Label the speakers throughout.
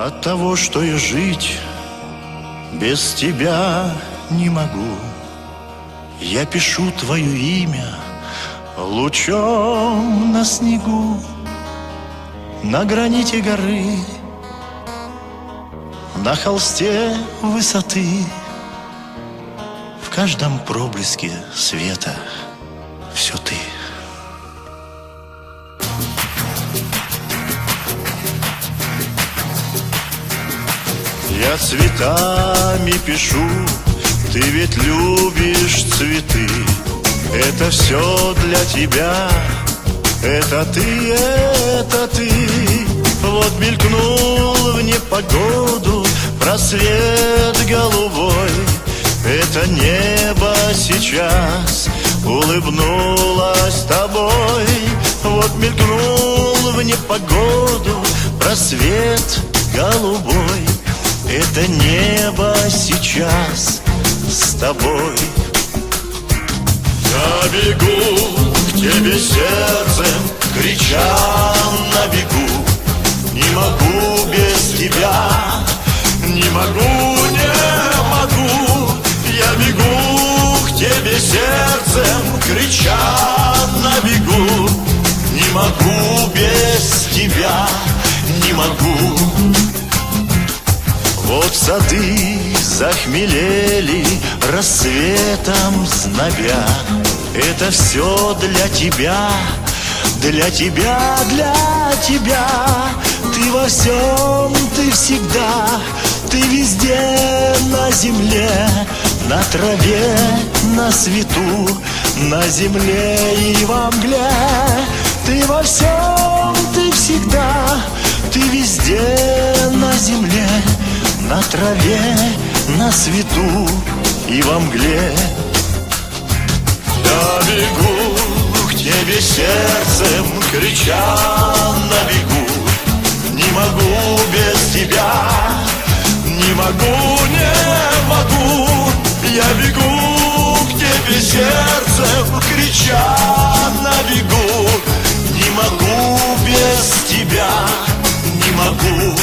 Speaker 1: От того, что я жить без тебя не могу, я пишу твое имя лучом на снегу, на граните горы, на холсте высоты, в каждом проблеске света все ты. Я цветами пишу, ты ведь любишь цветы. Это все для тебя, это ты, это ты. Вот мелькнул в непогоду просвет голубой. Это небо сейчас улыбнулось тобой. Вот мелькнул в непогоду просвет голубой. Это небо сейчас с тобой. Я бегу к тебе сердцем, крича на бегу. Не могу без тебя, не могу, не могу. Я бегу к тебе сердцем, крича на бегу. Не могу без тебя, не могу. Вот сады захмелели рассветом знобя. Это все для тебя, для тебя, для тебя. Ты во всем, ты всегда, ты везде на земле, на траве, на свету, на земле и во мгле. Ты во всем, ты всегда, ты везде на земле, на траве, на свету и во мгле. Я бегу к тебе сердцем, крича на бегу. Не могу без тебя, не могу, не могу. Я бегу к тебе сердцем, крича на бегу. Не могу без тебя, не могу.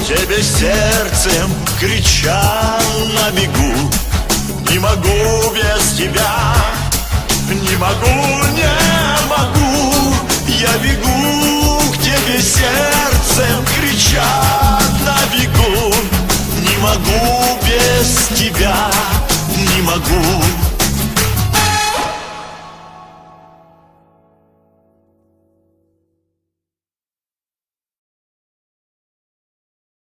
Speaker 1: Тебе сердцем, крича на бегу. Не могу без тебя, не могу, не могу. Я бегу к тебе сердцем, крича на бегу. Не могу без тебя,